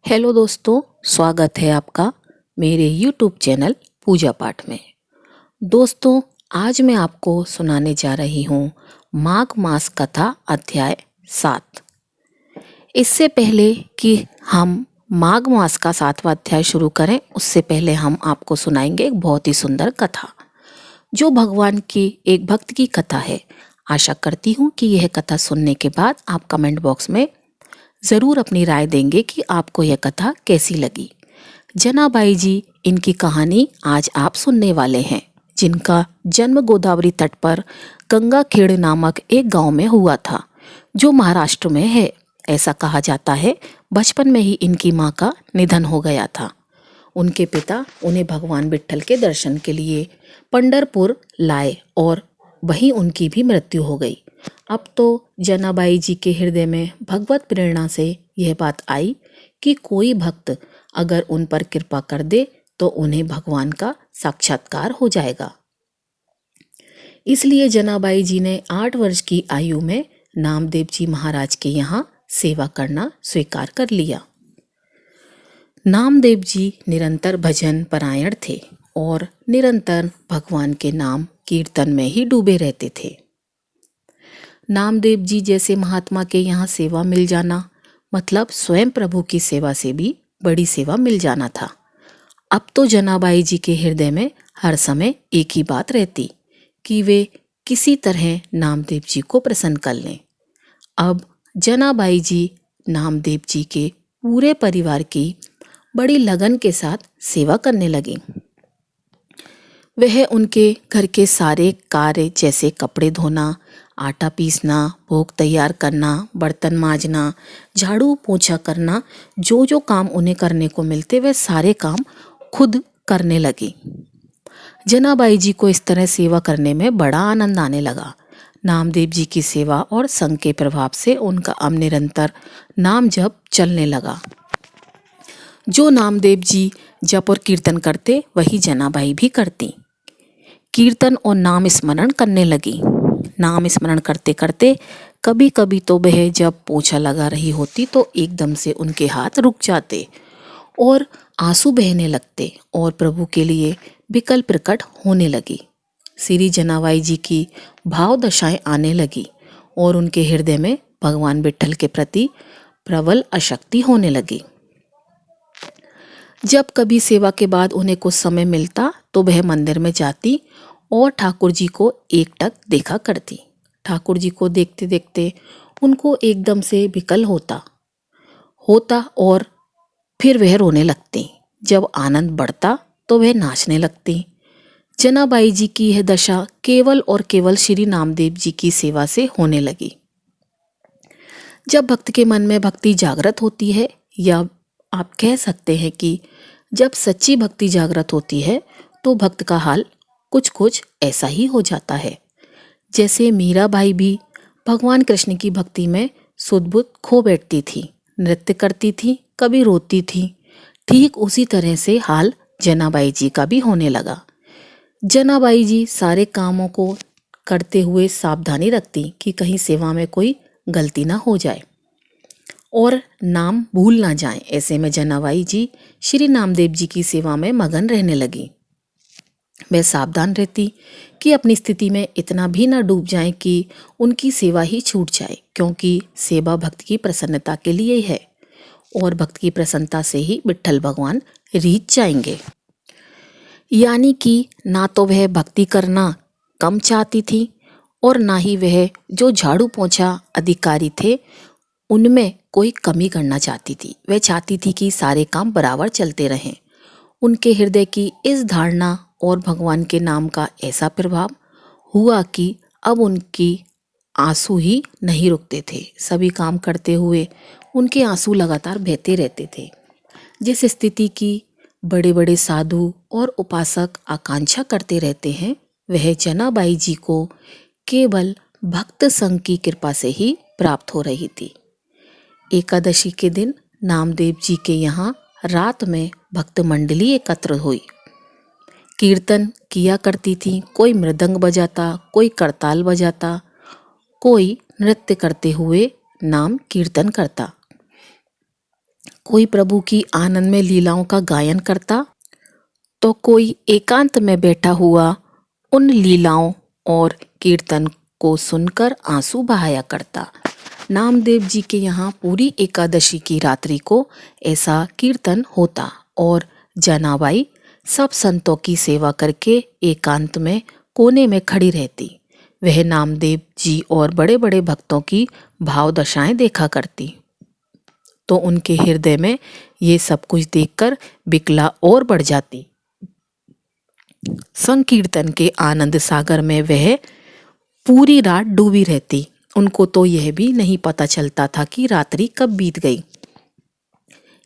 Hello दोस्तों, स्वागत है आपका मेरे YouTube चैनल पूजा पाठ में। दोस्तों, आज मैं आपको सुनाने जा रही हूँ माघ मास कथा अध्याय 7। इससे पहले कि हम माघ मास का 7वां अध्याय शुरू करें, उससे पहले हम आपको सुनाएंगे एक बहुत ही सुंदर कथा, जो भगवान की एक भक्त की कथा है। आशा करती हूँ कि यह कथा सुनने के बाद आप कमेंट बॉक्स में ज़रूर अपनी राय देंगे कि आपको यह कथा कैसी लगी। जनाबाई जी, इनकी कहानी आज आप सुनने वाले हैं, जिनका जन्म गोदावरी तट पर गंगाखेड़ नामक एक गांव में हुआ था, जो महाराष्ट्र में है। ऐसा कहा जाता है बचपन में ही इनकी मां का निधन हो गया था। उनके पिता उन्हें भगवान विट्ठल के दर्शन के लिए पंढरपुर लाए और वहीं उनकी भी मृत्यु हो गई। अब तो जनाबाई जी के हृदय में भगवत प्रेरणा से यह बात आई कि कोई भक्त अगर उन पर कृपा कर दे तो उन्हें भगवान का साक्षात्कार हो जाएगा। इसलिए जनाबाई जी ने 8 वर्ष की आयु में नामदेव जी महाराज के यहाँ सेवा करना स्वीकार कर लिया। नामदेव जी निरंतर भजन परायण थे और निरंतर भगवान के नाम कीर्तन में ही डूबे रहते थे। नामदेव जी जैसे महात्मा के यहाँ सेवा मिल जाना मतलब स्वयं प्रभु की सेवा से भी बड़ी सेवा मिल जाना था। अब तो जनाबाई जी के हृदय में हर समय एक ही बात रहती कि वे किसी तरह नामदेव जी को प्रसन्न कर लें। अब जनाबाई जी नामदेव जी के पूरे परिवार की बड़ी लगन के साथ सेवा करने लगी। वह उनके घर के सारे कार्य जैसे कपड़े धोना, आटा पीसना, भोग तैयार करना, बर्तन मांजना, झाड़ू पोछा करना, जो जो काम उन्हें करने को मिलते वे सारे काम खुद करने लगी। जनाबाई जी को इस तरह सेवा करने में बड़ा आनंद आने लगा। नामदेव जी की सेवा और संग के प्रभाव से उनका अब निरंतर नाम जप चलने लगा। जो नामदेव जी जप और कीर्तन करते वही जनाबाई भी करती। कीर्तन और नाम स्मरण करने लगी। नाम स्मरण करते करते कभी कभी तो वह जब पोछा लगा रही होती तो एकदम से उनके हाथ रुक जाते और आंसू बहने लगते और प्रभु के लिए विकल प्रकट होने लगी। श्री जनाबाई जी की भाव दशाएं आने लगी और उनके हृदय में भगवान विट्ठल के प्रति प्रबल आसक्ति होने लगी। जब कभी सेवा के बाद उन्हें कुछ समय मिलता तो वह मंदिर में जाती और ठाकुर जी को एकटक देखा करती। ठाकुर जी को देखते देखते उनको एकदम से विकल होता और फिर वह रोने लगती। जब आनंद बढ़ता तो वह नाचने लगती। जनाबाई जी की यह दशा केवल और केवल श्री नामदेव जी की सेवा से होने लगी। जब भक्त के मन में भक्ति जागृत होती है, या आप कह सकते हैं कि जब सच्ची भक्ति जागृत होती है तो भक्त का हाल कुछ कुछ ऐसा ही हो जाता है। जैसे मीराबाई भी भगवान कृष्ण की भक्ति में सुध-बुध खो बैठती थी, नृत्य करती थी, कभी रोती थी। ठीक उसी तरह से हाल जनाबाई जी का भी होने लगा। जनाबाई जी सारे कामों को करते हुए सावधानी रखती कि कहीं सेवा में कोई गलती ना हो जाए और नाम भूल ना जाए। ऐसे में जनाबाई जी श्री नामदेव जी की सेवा में मगन रहने लगी। वह सावधान रहती कि अपनी स्थिति में इतना भी ना डूब जाएं कि उनकी सेवा ही छूट जाए, क्योंकि सेवा भक्त की प्रसन्नता के लिए है और भक्त की प्रसन्नता से ही विट्ठल भगवान रीझ जाएंगे। यानी कि ना तो वह भक्ति करना कम चाहती थी और ना ही वह जो झाड़ू पोछा अधिकारी थे उनमें कोई कमी करना चाहती थी। वह चाहती थी कि सारे काम बराबर चलते रहें। उनके हृदय की इस धारणा और भगवान के नाम का ऐसा प्रभाव हुआ कि अब उनकी आंसू ही नहीं रुकते थे। सभी काम करते हुए उनके आंसू लगातार बहते रहते थे। जिस स्थिति की बड़े बड़े साधु और उपासक आकांक्षा करते रहते हैं, वह जनाबाई जी को केवल भक्त संग की कृपा से ही प्राप्त हो रही थी। एकादशी के दिन नामदेव जी के यहाँ रात में भक्त मंडली एकत्र हुई। कीर्तन किया करती थी। कोई मृदंग बजाता, कोई करताल बजाता, कोई नृत्य करते हुए नाम कीर्तन करता। कोई प्रभु की आनंद में लीलाओं का गायन करता, तो कोई एकांत में बैठा हुआ उन लीलाओं और कीर्तन को सुनकर आंसू बहाया करता। नामदेव जी के यहाँ पूरी एकादशी की रात्रि को ऐसा कीर्तन होता और जनाबाई सब संतों की सेवा करके एकांत में कोने में खड़ी रहती। वह नामदेव जी और बड़े बड़े भक्तों की भाव दशाएं देखा करती, तो उनके हृदय में ये सब कुछ देखकर बिकला और बढ़ जाती। संकीर्तन के आनंद सागर में वह पूरी रात डूबी रहती। उनको तो यह भी नहीं पता चलता था कि रात्रि कब बीत गई।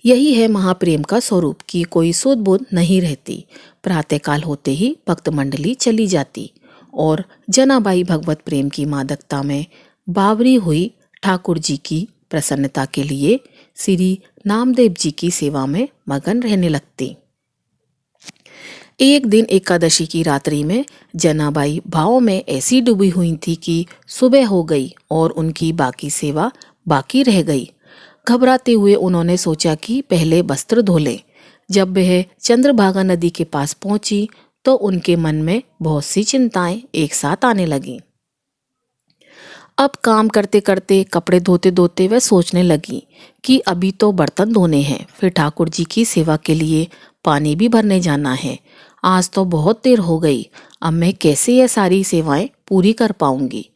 यही है महाप्रेम का स्वरूप कि कोई सुध बुध नहीं रहती। प्रातःकाल होते ही भक्त मंडली चली जाती और जनाबाई भगवत प्रेम की मादकता में बावरी हुई ठाकुर जी की प्रसन्नता के लिए श्री नामदेव जी की सेवा में मगन रहने लगती। एक दिन एकादशी की रात्रि में जनाबाई भाव में ऐसी डूबी हुई थी कि सुबह हो गई और उनकी बाकी सेवा बाकी रह गई। घबराते हुए उन्होंने सोचा कि पहले वस्त्र धो लें। जब वह चंद्रभागा नदी के पास पहुंची तो उनके मन में बहुत सी चिंताएं एक साथ आने लगीं। अब काम करते करते, कपड़े धोते धोते वह सोचने लगी कि अभी तो बर्तन धोने हैं, फिर ठाकुर जी की सेवा के लिए पानी भी भरने जाना है। आज तो बहुत देर हो गई, अब मैं कैसे यह सारी सेवाएं पूरी कर पाऊंगी।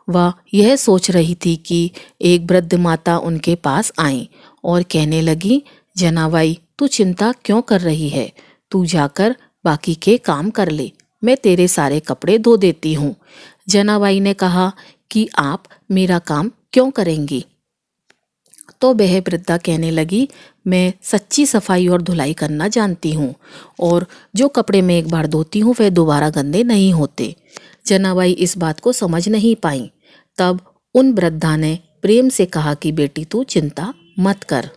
वह यह सोच रही थी कि एक वृद्ध माता उनके पास आई और कहने लगी, जनाबाई तू चिंता क्यों कर रही है, तू जाकर बाकी के काम कर ले, मैं तेरे सारे कपड़े धो देती हूँ। जनाबाई ने कहा कि आप मेरा काम क्यों करेंगी। तो वह वृद्धा कहने लगी, मैं सच्ची सफाई और धुलाई करना जानती हूँ और जो कपड़े मैं एक बार धोती हूँ वह दोबारा गंदे नहीं होते। जनाबाई इस बात को समझ नहीं पाई। तब उन वृद्धा ने प्रेम से कहा कि बेटी तू चिंता मत कर,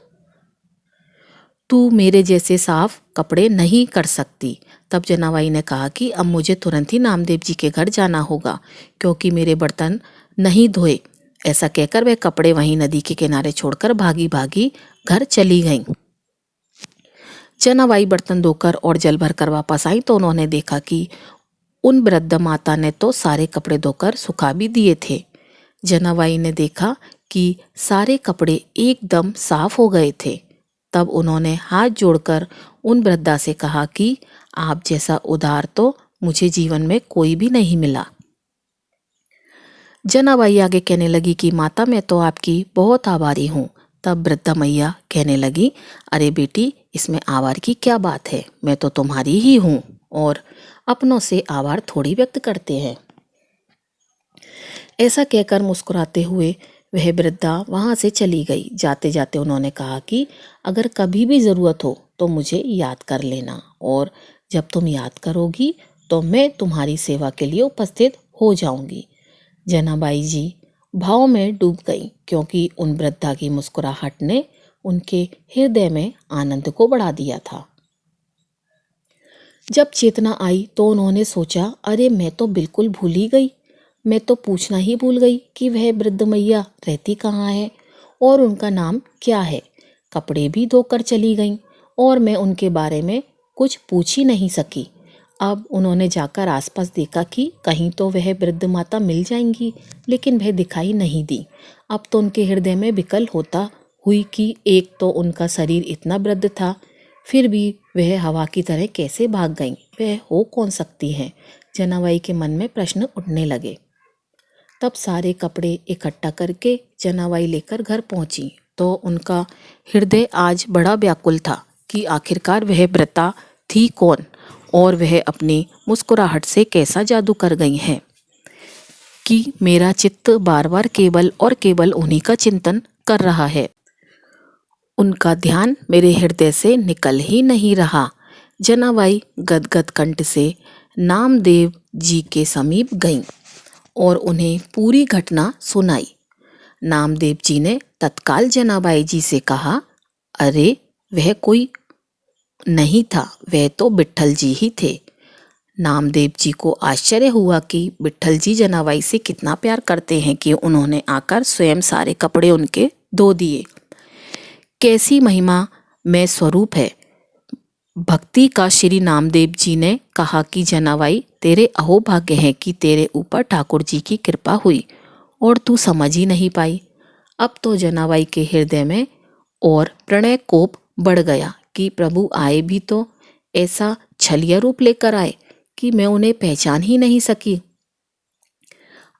तू मेरे जैसे साफ कपड़े नहीं कर सकती। तब जनाबाई ने कहा कि अब मुझे तुरंत ही नामदेव जी के घर जाना होगा क्योंकि मेरे बर्तन नहीं धोए। ऐसा कहकर वह कपड़े वहीं नदी के किनारे छोड़कर भागी भागी घर चली गईं। जनाबाई बर्तन धोकर और जल भर कर वापस आई तो उन्होंने देखा कि उन वृद्ध माता ने तो सारे कपड़े धोकर सुखा भी दिए थे। जनाबाई ने देखा कि सारे कपड़े एकदम साफ हो गए थे। तब उन्होंने हाथ जोड़कर उन वृद्धा से कहा कि आप जैसा उदार तो मुझे जीवन में कोई भी नहीं मिला। जनाबाई आगे कहने लगी कि माता मैं तो आपकी बहुत आभारी हूँ। तब वृद्धा मैया कहने लगी, अरे बेटी इसमें आभार की क्या बात है, मैं तो तुम्हारी ही हूँ और अपनों से आभार थोड़ी व्यक्त करते हैं। ऐसा कहकर मुस्कुराते हुए वह वृद्धा वहाँ से चली गई। जाते जाते उन्होंने कहा कि अगर कभी भी ज़रूरत हो तो मुझे याद कर लेना और जब तुम याद करोगी तो मैं तुम्हारी सेवा के लिए उपस्थित हो जाऊंगी। जनाबाई जी भाव में डूब गई क्योंकि उन वृद्धा की मुस्कुराहट ने उनके हृदय में आनंद को बढ़ा दिया था। जब चेतना आई तो उन्होंने सोचा, अरे मैं तो बिल्कुल भूल ही गई, मैं तो पूछना ही भूल गई कि वह वृद्ध मैया रहती कहाँ है और उनका नाम क्या है। कपड़े भी धोकर चली गईं और मैं उनके बारे में कुछ पूछ ही नहीं सकी। अब उन्होंने जाकर आसपास देखा कि कहीं तो वह वृद्ध माता मिल जाएंगी, लेकिन वह दिखाई नहीं दी। अब तो उनके हृदय में विकल होता हुई कि एक तो उनका शरीर इतना वृद्ध था, फिर भी वह हवा की तरह कैसे भाग गईं, वह हो कौन सकती हैं। जनाबाई के मन में प्रश्न उठने लगे। तब सारे कपड़े इकट्ठा करके जनाबाई लेकर घर पहुंची तो उनका हृदय आज बड़ा व्याकुल था कि आखिरकार वह वृद्धा थी कौन और वह अपनी मुस्कुराहट से कैसा जादू कर गई हैं कि मेरा चित्त बार बार केवल और केवल उन्हीं का चिंतन कर रहा है। उनका ध्यान मेरे हृदय से निकल ही नहीं रहा। जनाबाई गदगद कंठ से नामदेव जी के समीप गईं और उन्हें पूरी घटना सुनाई। नामदेव जी ने तत्काल जनाबाई जी से कहा, अरे वह कोई नहीं था, वह तो विट्ठल जी ही थे। नामदेव जी को आश्चर्य हुआ कि विट्ठल जी जनाबाई से कितना प्यार करते हैं कि उन्होंने आकर स्वयं सारे कपड़े उनके धो दिए। कैसी महिमा मैं स्वरूप है। भक्ति का श्री नामदेव जी ने कहा कि जनाबाई, तेरे अहोभाग्य है कि तेरे ऊपर ठाकुर जी की कृपा हुई और तू समझ ही नहीं पाई। अब तो जनाबाई के हृदय में और प्रणय कोप बढ़ गया कि प्रभु आए भी तो ऐसा छलिया रूप लेकर आए कि मैं उन्हें पहचान ही नहीं सकी।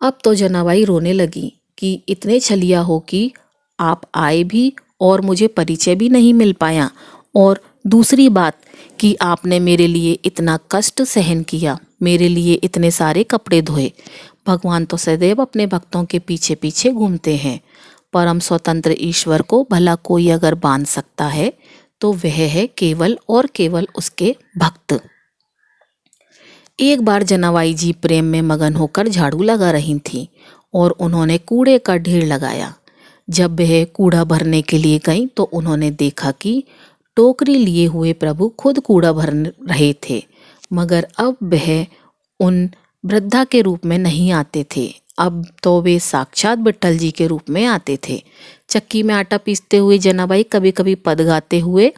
अब तो जनाबाई रोने लगी कि इतने छलिया हो कि आप आए भी और मुझे परिचय भी नहीं मिल पाया, और दूसरी बात कि आपने मेरे लिए इतना कष्ट सहन किया, मेरे लिए इतने सारे कपड़े धोए। भगवान तो सदैव अपने भक्तों के पीछे पीछे घूमते हैं। परम स्वतंत्र ईश्वर को भला कोई अगर बांध सकता है तो वह है केवल और केवल उसके भक्त। एक बार जनाबाई जी प्रेम में मगन होकर झाड़ू लगा रही थीं और उन्होंने कूड़े का ढेर लगाया। जब वह कूड़ा भरने के लिए गईं तो उन्होंने देखा कि टोकरी लिए हुए प्रभु खुद कूड़ा भर रहे थे, मगर अब वह उन वृद्धा के रूप में नहीं आते थे। अब तो वे साक्षात विट्ठल जी के रूप में आते थे। चक्की में आटा पीसते हुए जनाबाई कभी कभी पद गाते हुए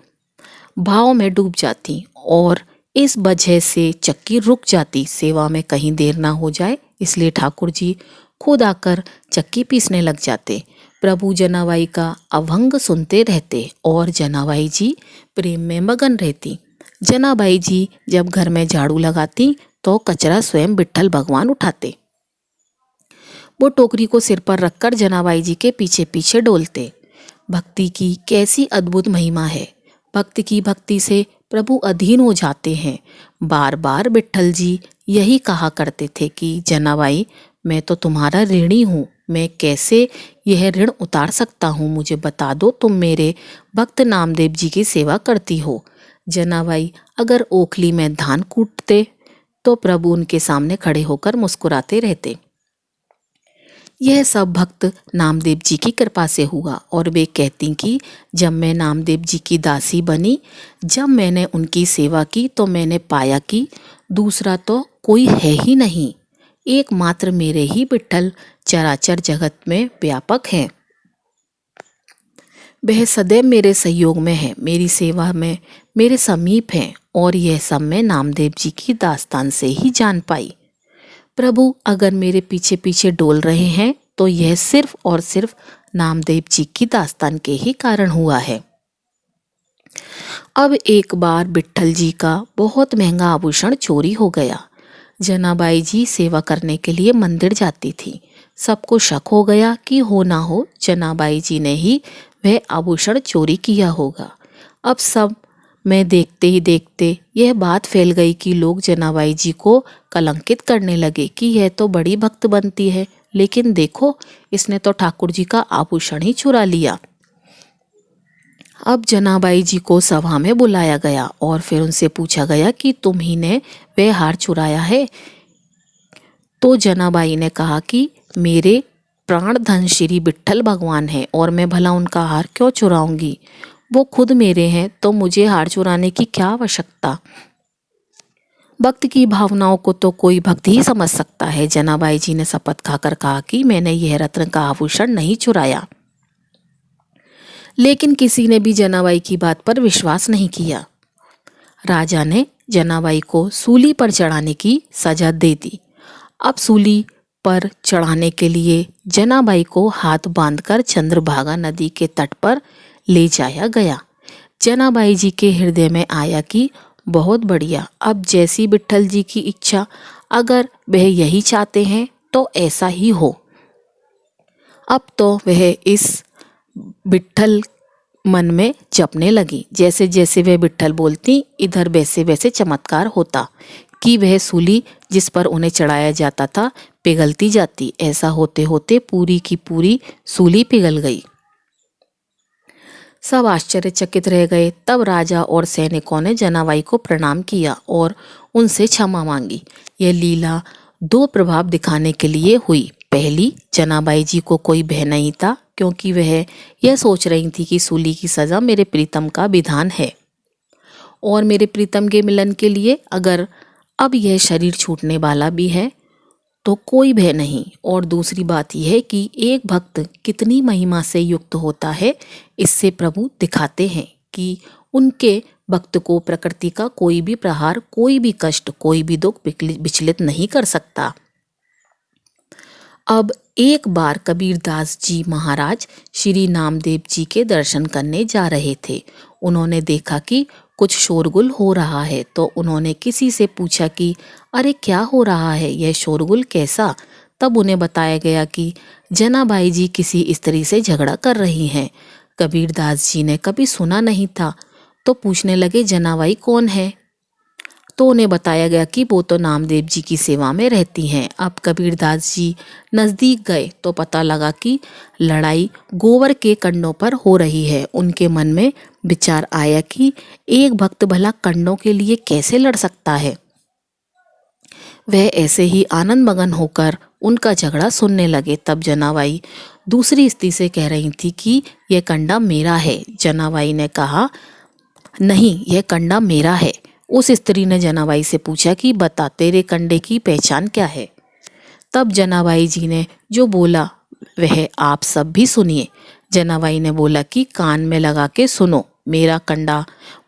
भाव में डूब जाती और इस वजह से चक्की रुक जाती। सेवा में कहीं देर ना हो जाए इसलिए ठाकुर जी खुद आकर चक्की पीसने लग जाते। प्रभु जनाबाई का अभंग सुनते रहते और जनाबाई जी प्रेम में मगन रहती। जनाबाई जी जब घर में झाड़ू लगाती तो कचरा स्वयं विट्ठल भगवान उठाते। वो टोकरी को सिर पर रखकर जनाबाई जी के पीछे पीछे डोलते। भक्ति की कैसी अद्भुत महिमा है। भक्त की भक्ति से प्रभु अधीन हो जाते हैं। बार बार विट्ठल जी यही कहा करते थे कि जनाबाई, मैं तो तुम्हारा ऋणी हूँ, मैं कैसे यह ऋण उतार सकता हूँ, मुझे बता दो। तुम मेरे भक्त नामदेव जी की सेवा करती हो। जनाबाई अगर ओखली में धान कूटते तो प्रभु उनके सामने खड़े होकर मुस्कुराते रहते। यह सब भक्त नामदेव जी की कृपा से हुआ और वे कहती कि जब मैं नामदेव जी की दासी बनी, जब मैंने उनकी सेवा की तो मैंने पाया कि दूसरा तो कोई है ही नहीं, एकमात्र मेरे ही विट्ठल चराचर जगत में व्यापक हैं। वह सदैव मेरे सहयोग में है, मेरी सेवा में मेरे समीप हैं, और यह सब मैं नामदेव जी की दास्तान से ही जान पाई। प्रभु अगर मेरे पीछे पीछे डोल रहे हैं तो यह सिर्फ और सिर्फ नामदेव जी की दास्तान के ही कारण हुआ है। अब एक बार विट्ठल जी का बहुत महंगा आभूषण चोरी हो गया। जनाबाई जी सेवा करने के लिए मंदिर जाती थी। सबको शक हो गया कि हो ना हो जनाबाई जी ने ही वह आभूषण चोरी किया होगा। अब सब में देखते ही देखते यह बात फैल गई कि लोग जनाबाई जी को कलंकित करने लगे कि यह तो बड़ी भक्त बनती है, लेकिन देखो इसने तो ठाकुर जी का आभूषण ही चुरा लिया। अब जनाबाई जी को सभा में बुलाया गया और फिर उनसे पूछा गया कि तुम ही ने वह हार चुराया है। तो जनाबाई ने कहा कि मेरे प्राण धन श्री विट्ठल भगवान है और मैं भला उनका हार क्यों चुराऊंगी, वो खुद मेरे हैं तो मुझे हार चुराने की क्या आवश्यकता। भक्त की भावनाओं को तो कोई भक्त ही समझ सकता है। जनाबाई जी ने शपथ खाकर कहा कि मैंने यह रत्न का आभूषण नहीं चुराया। लेकिन किसी ने भी जनाबाई की बात पर विश्वास नहीं किया। राजा ने जनाबाई को सूली पर चढ़ाने की सजा दे दी। अब सूली पर चढ़ाने के लिए जनाबाई को हाथ बांधकर चंद्रभागा नदी के तट पर ले जाया गया। जनाबाई जी के हृदय में आया कि बहुत बढ़िया, अब जैसी विट्ठल जी की इच्छा, अगर वह यही चाहते हैं तो ऐसा ही हो। अब तो वह इस विट्ठल मन में जपने लगी। जैसे जैसे वह विट्ठल बोलती इधर वैसे वैसे चमत्कार होता कि वह सूली जिस पर उन्हें चढ़ाया जाता था पिघलती जाती। ऐसा होते होते पूरी की पूरी सूली पिघल गई। सब आश्चर्यचकित रह गए। तब राजा और सैनिकों ने जनाबाई को प्रणाम किया और उनसे क्षमा मांगी। यह लीला दो प्रभाव दिखाने के लिए हुई। पहली, जनाबाई जी को कोई भय नहीं था क्योंकि वह यह सोच रही थी कि सूली की सजा मेरे प्रीतम का विधान है और मेरे प्रीतम के मिलन के लिए अगर अब यह शरीर छूटने वाला भी है तो कोई भय नहीं। और दूसरी बात यह है कि एक भक्त कितनी महिमा से युक्त होता है, इससे प्रभु दिखाते हैं कि उनके भक्त को प्रकृति का कोई भी प्रहार, कोई भी कष्ट, कोई भी दुख विचलित नहीं कर सकता। अब एक बार कबीरदास जी महाराज श्री नामदेव जी के दर्शन करने जा रहे थे। उन्होंने देखा कि कुछ शोरगुल हो रहा है, तो उन्होंने किसी से पूछा कि अरे क्या हो रहा है, यह शोरगुल कैसा? तब उन्हें बताया गया कि जनाबाई जी किसी स्त्री से झगड़ा कर रही हैं। कबीरदास जी ने कभी सुना नहीं था, तो पूछने लगे जनाबाई कौन है? तो उन्हें बताया गया कि वो तो नामदेव जी की सेवा में रहती हैं। अब कबीरदास जी नज़दीक गए तो पता लगा कि लड़ाई गोबर के कंडों पर हो रही है। उनके मन में विचार आया कि एक भक्त भला कंडों के लिए कैसे लड़ सकता है। वह ऐसे ही आनंद मगन होकर उनका झगड़ा सुनने लगे। तब जनाबाई दूसरी स्त्री से कह रही थी कि यह कंडा मेरा है। जनाबाई ने कहा नहीं, यह कंडा मेरा है। उस स्त्री ने जनाबाई से पूछा कि बता तेरे कंडे की पहचान क्या है। तब जनाबाई जी ने जो बोला वह आप सब भी सुनिए। जनाबाई ने बोला कि कान में लगा के सुनो, मेरा कंडा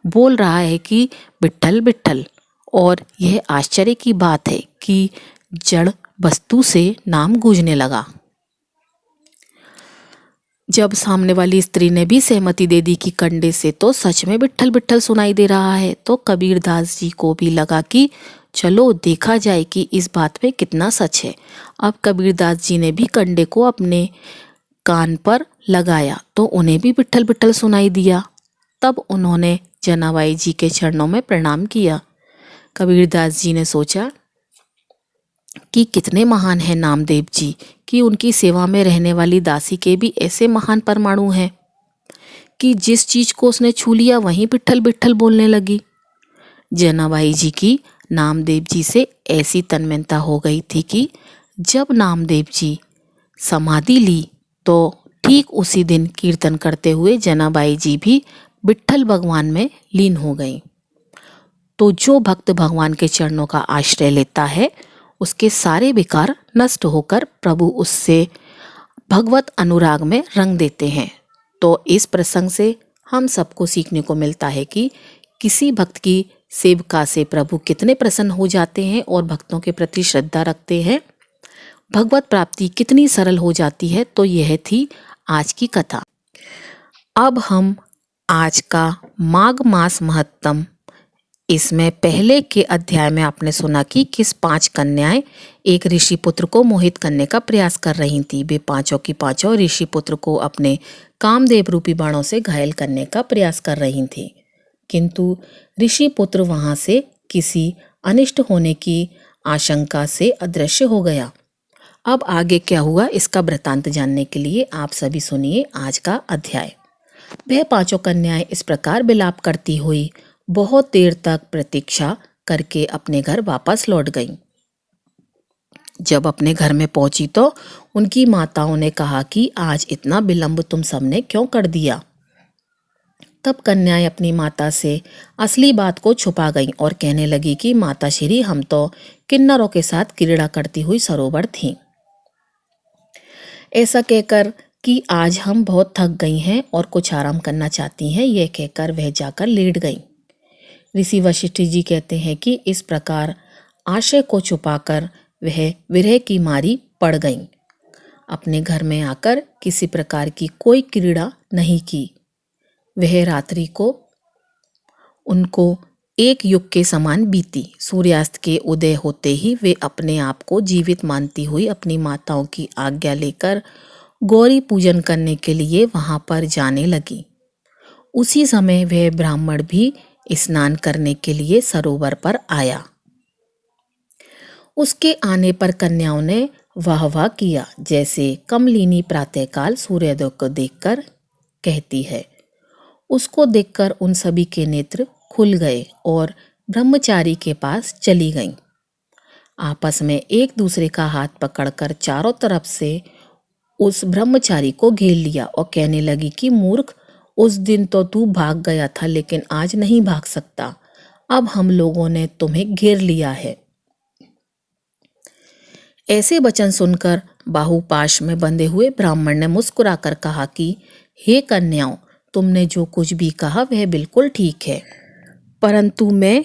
बोल रहा है कि विट्ठल विट्ठल। और यह आश्चर्य की बात है कि जड़ वस्तु से नाम गूंजने लगा। जब सामने वाली स्त्री ने भी सहमति दे दी कि कंडे से तो सच में विट्ठल विट्ठल सुनाई दे रहा है, तो कबीरदास जी को भी लगा कि चलो देखा जाए कि इस बात में कितना सच है। अब कबीरदास जी ने भी कंडे को अपने कान पर लगाया तो उन्हें भी विट्ठल विट्ठल सुनाई दिया। तब उन्होंने जनाबाई जी के चरणों में प्रणाम किया। कबीरदास जी ने सोचा कि कितने महान हैं नामदेव जी, कि उनकी सेवा में रहने वाली दासी के भी ऐसे महान परमाणु हैं कि जिस चीज को उसने छू लिया वहीं विट्ठल विट्ठल बोलने लगी। जनाबाई जी की नामदेव जी से ऐसी तन्मयता हो गई थी कि जब नामदेव जी समाधि ली तो ठीक उसी दिन कीर्तन करते हुए जनाबाई जी भी विट्ठल भगवान में लीन हो गई। तो जो भक्त भगवान के चरणों का आश्रय लेता है उसके सारे विकार नष्ट होकर प्रभु उससे भगवत अनुराग में रंग देते हैं। तो इस प्रसंग से हम सबको सीखने को मिलता है कि किसी भक्त की सेवका से प्रभु कितने प्रसन्न हो जाते हैं और भक्तों के प्रति श्रद्धा रखते हैं, भगवत प्राप्ति कितनी सरल हो जाती है। तो यह थी आज की कथा। अब हम आज का माघ मास महत्तम, इसमें पहले के अध्याय में आपने सुना कि किस 5 कन्याएं एक ऋषि पुत्र को मोहित करने का प्रयास कर रही थी। वे पांचों की पांचों ऋषि पुत्र को अपने कामदेव रूपी बाणों से घायल करने का प्रयास कर रही थी, किंतु ऋषि पुत्र वहां से किसी अनिष्ट होने की आशंका से अदृश्य हो गया। अब आगे क्या हुआ इसका वृत्तांत जानने के लिए आप सभी सुनिए आज का अध्याय। वह पांचों कन्याएं इस प्रकार विलाप करती हुई बहुत देर तक प्रतीक्षा करके अपने घर वापस लौट गईं। जब अपने घर में पहुंची तो उनकी माताओं ने कहा कि आज इतना विलंब तुम सबने क्यों कर दिया। तब कन्याएं अपनी माता से असली बात को छुपा गईं और कहने लगी कि माता श्री, हम तो किन्नरों के साथ क्रीड़ा करती हुई सरोवर थीं। ऐसा कहकर कि आज हम बहुत थक गई हैं और कुछ आराम करना चाहती हैं, यह कहकर वह जाकर लेट गईं। ऋषि वशिष्ठ जी कहते हैं कि इस प्रकार आशय को छुपाकर वह विरह की मारी पड़ गईं। अपने घर में आकर किसी प्रकार की कोई क्रीड़ा नहीं की। वह रात्रि को उनको एक युग के समान बीती। सूर्यास्त के उदय होते ही वे अपने आप को जीवित मानती हुई अपनी माताओं की आज्ञा लेकर गौरी पूजन करने के लिए वहां पर जाने लगी। उसी समय वह ब्राह्मण भी स्नान करने के लिए सरोवर पर आया। उसके आने पर कन्याओं ने वाह वाह किया, जैसे कमलिनी प्रातःकाल सूर्योदय को देखकर कहती है। उसको देखकर उन सभी के नेत्र खुल गए और ब्रह्मचारी के पास चली गईं। आपस में एक दूसरे का हाथ पकड़कर चारों तरफ से उस ब्रह्मचारी को घेर लिया और कहने लगी कि मूर्ख, उस दिन तो तू भाग गया था लेकिन आज नहीं भाग सकता। अब हम लोगों ने तुम्हें घेर लिया है। ऐसे वचन सुनकर बाहुपाश में बंधे हुए ब्राह्मण ने मुस्कुराकर कहा कि हे कन्याओं, तुमने जो कुछ भी कहा वह बिल्कुल ठीक है, परंतु मैं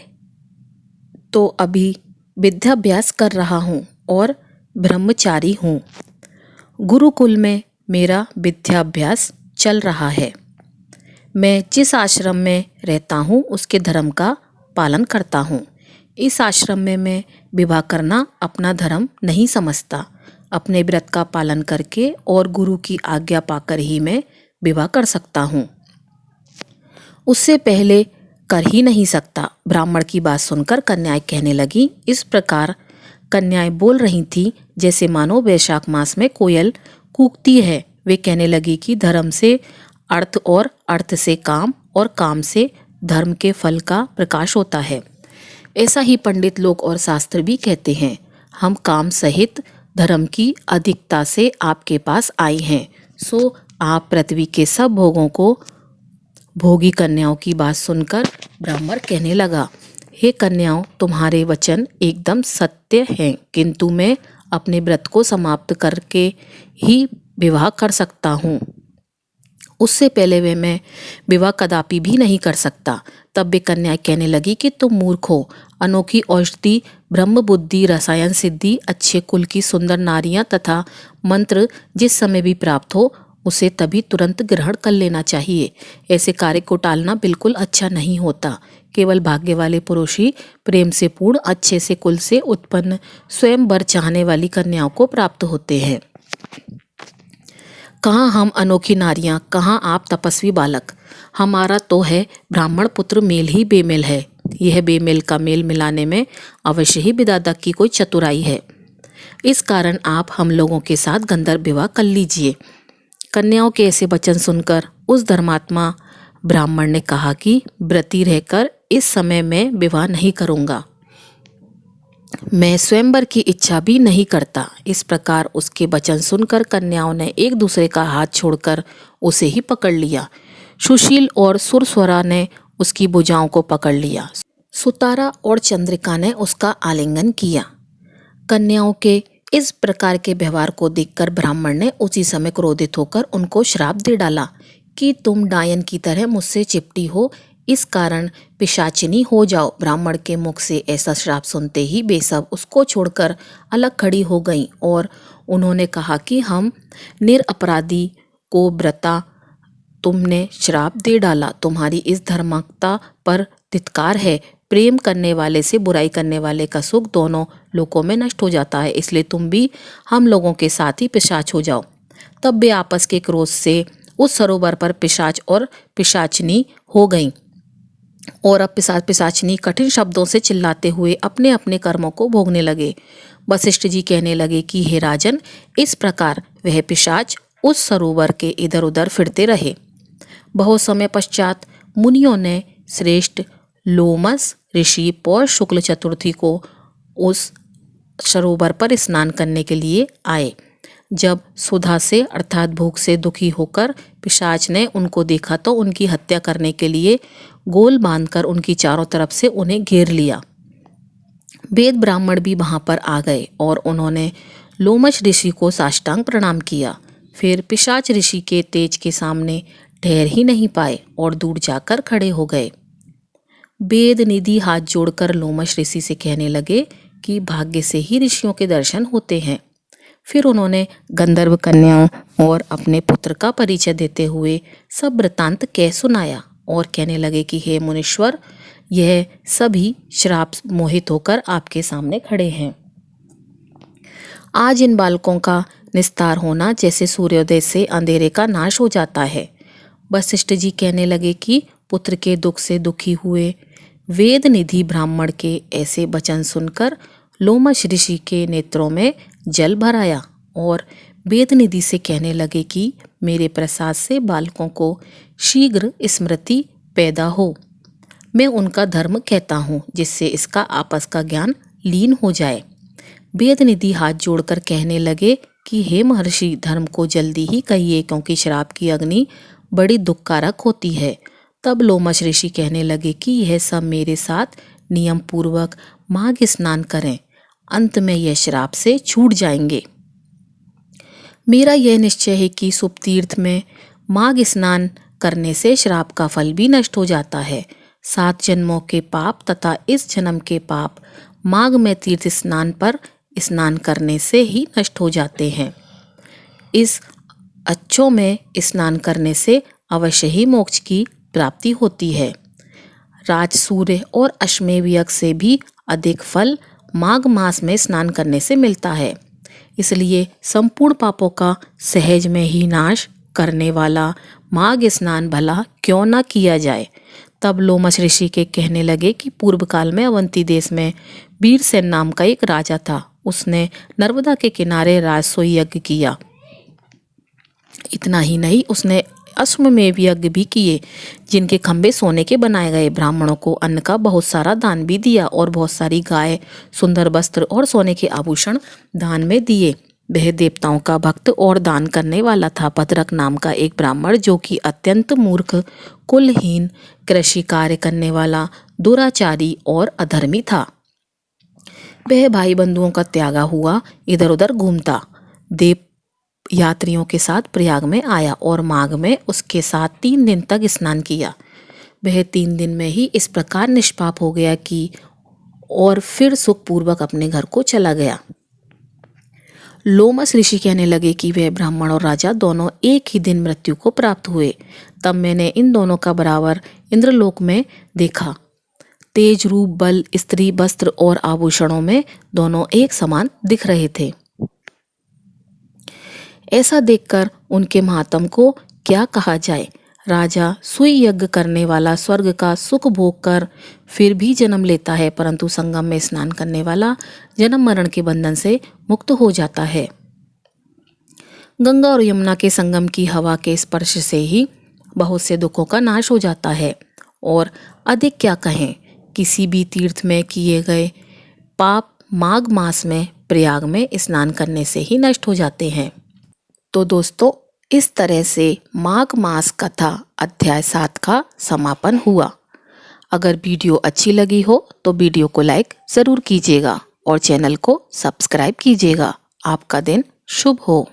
तो अभी विद्याभ्यास कर रहा हूँ और ब्रह्मचारी हूँ। गुरुकुल में मेरा विद्याभ्यास चल रहा है। मैं जिस आश्रम में रहता हूँ उसके धर्म का पालन करता हूँ। इस आश्रम में मैं विवाह करना अपना धर्म नहीं समझता। अपने व्रत का पालन करके और गुरु की आज्ञा पाकर ही मैं विवाह कर सकता हूँ, उससे पहले कर ही नहीं सकता। ब्राह्मण की बात सुनकर कन्याएं कहने लगी। इस प्रकार कन्याएं बोल रही थीं जैसे मानो वैशाख मास में कोयल कूकती है। वे कहने लगी कि धर्म से अर्थ और अर्थ से काम और काम से धर्म के फल का प्रकाश होता है। ऐसा ही पंडित लोग और शास्त्र भी कहते हैं। हम काम सहित धर्म की अधिकता से आपके पास आए हैं, सो आप पृथ्वी के सब भोगों को भोगी। कन्याओं की बात सुनकर ब्राह्मण कहने लगा, हे कन्याओं, तुम्हारे वचन एकदम सत्य हैं, किंतु मैं अपने व्रत को समाप्त करके ही विवाह कर सकता हूँ। उससे पहले वे मैं विवाह कदापि भी नहीं कर सकता। तब वे कन्याएं कहने लगी कि तुम मूर्ख हो। अनोखी औषधि, ब्रह्म बुद्धि, रसायन सिद्धि, अच्छे कुल की सुंदर नारियां तथा मंत्र जिस समय भी प्राप्त हो उसे तभी तुरंत ग्रहण कर लेना चाहिए। ऐसे कार्य को टालना बिल्कुल अच्छा नहीं होता। केवल भाग्य वाले पुरुष ही प्रेम से पूर्ण अच्छे से कुल से उत्पन्न स्वयं वर चाहने वाली कन्याओं को प्राप्त होते हैं। कहाँ हम अनोखी नारियां, कहाँ आप तपस्वी बालक। हमारा तो है ब्राह्मण पुत्र मेल ही बेमेल है। यह बेमेल का मेल मिलाने में अवश्य ही विधाता की कोई चतुराई है। इस कारण आप हम लोगों के साथ गंधर्व विवाह कर लीजिए। कन्याओं के ऐसे वचन सुनकर उस धर्मात्मा ब्राह्मण ने कहा कि व्रती रहकर इस समय मैं विवाह नहीं करूँगा। मैं स्वयंवर की इच्छा भी नहीं करता। इस प्रकार उसके वचन सुनकर कन्याओं ने एक दूसरे का हाथ छोड़कर उसे ही पकड़ लिया। सुशील और सुरस्वरा ने उसकी भुजाओं को पकड़ लिया। सुतारा और चंद्रिका ने उसका आलिंगन किया। कन्याओं के इस प्रकार के व्यवहार को देखकर ब्राह्मण ने उसी समय क्रोधित होकर उनको श्राप दे डाला कि तुम डायन की तरह मुझसे चिपटी हो, इस कारण पिशाचिनी हो जाओ। ब्राह्मण के मुख से ऐसा श्राप सुनते ही वे सब उसको छोड़कर अलग खड़ी हो गईं और उन्होंने कहा कि हम निरपराधी को व्रता तुमने श्राप दे डाला। तुम्हारी इस धर्मात्मकता पर धिक्कार है। प्रेम करने वाले से बुराई करने वाले का सुख दोनों लोकों में नष्ट हो जाता है, इसलिए तुम भी हम लोगों के साथ ही पिशाच हो जाओ। तब वे आपस के क्रोध से उस सरोवर पर पिशाच और पिशाचनी हो गईं और अब पिशाचनी कठिन शब्दों से चिल्लाते हुए अपने अपने कर्मों को भोगने लगे। वशिष्ठ जी कहने लगे कि हे राजन, इस प्रकार वह पिशाच उस सरोवर के इधर उधर फिरते रहे। बहुत समय पश्चात मुनियों ने श्रेष्ठ लोमस ऋषि पौष शुक्ल चतुर्थी को उस सरोवर पर स्नान करने के लिए आए। जब सुधा से अर्थात भूख से दुखी होकर पिशाच ने उनको देखा तो उनकी हत्या करने के लिए गोल बांधकर उनकी चारों तरफ से उन्हें घेर लिया। वेद ब्राह्मण भी वहां पर आ गए और उन्होंने लोमश ऋषि को साष्टांग प्रणाम किया। फिर पिशाच ऋषि के तेज के सामने ठहर ही नहीं पाए और दूर जाकर खड़े हो गए। वेद निधि हाथ जोड़कर लोमश ऋषि से कहने लगे कि भाग्य से ही ऋषियों के दर्शन होते हैं। फिर उन्होंने गंधर्व कन्याओं और अपने पुत्र का परिचय देते हुए सब वृतांत कह सुनाया और कहने लगे कि हे मुनीश्वर, यह सभी श्राप मोहित होकर आपके सामने खड़े हैं। आज इन बालकों का निस्तार होना जैसे सूर्योदय से अंधेरे का नाश हो जाता है। वशिष्ठ जी कहने लगे कि पुत्र के दुख से दुखी हुए वेद निधि ब्राह्मण के ऐसे वचन सुनकर लोमश ऋषि के नेत्रों में जल भर आया और वेद निधि से कहने लगे कि मेरे प्रसाद से बालकों को शीघ्र स्मृति पैदा हो। मैं उनका धर्म कहता हूँ जिससे इसका आपस का ज्ञान लीन हो जाए। वेद निधि हाथ जोड़कर कहने लगे कि हे महर्षि, धर्म को जल्दी ही कहिए क्योंकि श्राप की अग्नि बड़ी दुखकारक होती है। तब लोमश ऋषि कहने लगे कि यह सब मेरे साथ नियम पूर्वक माघ स्नान करें, अंत में यह श्राप से छूट जाएंगे। मेरा यह निश्चय है कि शुभ तीर्थ में माघ स्नान करने से श्राप का फल भी नष्ट हो जाता है। 7 जन्मों के पाप तथा इस जन्म के पाप माघ में तीर्थ स्नान पर स्नान करने से ही नष्ट हो जाते हैं। इस अच्छों में स्नान करने से अवश्य ही मोक्ष की प्राप्ति होती है। राजसूर्य और अश्वमेध यज्ञ से भी अधिक फल माघ मास में स्नान करने से मिलता है। इसलिए संपूर्ण पापों का सहज में ही नाश करने वाला माघ स्नान भला क्यों न किया जाए। तब लोमश ऋषि के कहने लगे कि पूर्व काल में अवंती देश में वीरसेन नाम का एक राजा था। उसने नर्मदा के किनारे राजसूय यज्ञ किया। इतना ही नहीं, उसने अश्वमेध यज्ञ भी किए, जिनके खंभे सोने के बनाए गए। ब्राह्मणों को अन्न का बहुत सारा दान भी दिया और बहुत सारी गाय, सुंदर वस्त्र और सोने के आभूषण दान में दिए। वह देवताओं का भक्त और दान करने वाला था। भद्रक नाम का एक ब्राह्मण, जो कि अत्यंत मूर्ख, कुलहीन, कृषि कार्य करने वाला, दुराचारी और अधर्मी था। वह भाई बंधुओं का त्यागा हुआ इधर उधर घूमता। देव यात्रियों के साथ प्रयाग में आया और माघ में उसके साथ 3 दिन तक स्नान किया। वह 3 दिन में ही इस प्रकार निष्पाप हो गया कि और फिर सुखपूर्वक अपने घर को चला गया। लोमश ऋषि कहने लगे कि वह ब्राह्मण और राजा दोनों एक ही दिन मृत्यु को प्राप्त हुए। तब मैंने इन दोनों का बराबर इंद्रलोक में देखा। तेज, रूप, बल, स्त्री, वस्त्र और आभूषणों में दोनों एक समान दिख रहे थे। ऐसा देखकर उनके महात्म को क्या कहा जाए। राजा सुई यज्ञ करने वाला स्वर्ग का सुख भोग कर फिर भी जन्म लेता है, परंतु संगम में स्नान करने वाला जन्म मरण के बंधन से मुक्त हो जाता है। गंगा और यमुना के संगम की हवा के स्पर्श से ही बहुत से दुखों का नाश हो जाता है। और अधिक क्या कहें, किसी भी तीर्थ में किए गए पाप माघ मास में प्रयाग में स्नान करने से ही नष्ट हो जाते हैं। तो दोस्तों, इस तरह से माघ मास कथा अध्याय 7 का समापन हुआ। अगर वीडियो अच्छी लगी हो तो वीडियो को लाइक ज़रूर कीजिएगा और चैनल को सब्सक्राइब कीजिएगा। आपका दिन शुभ हो।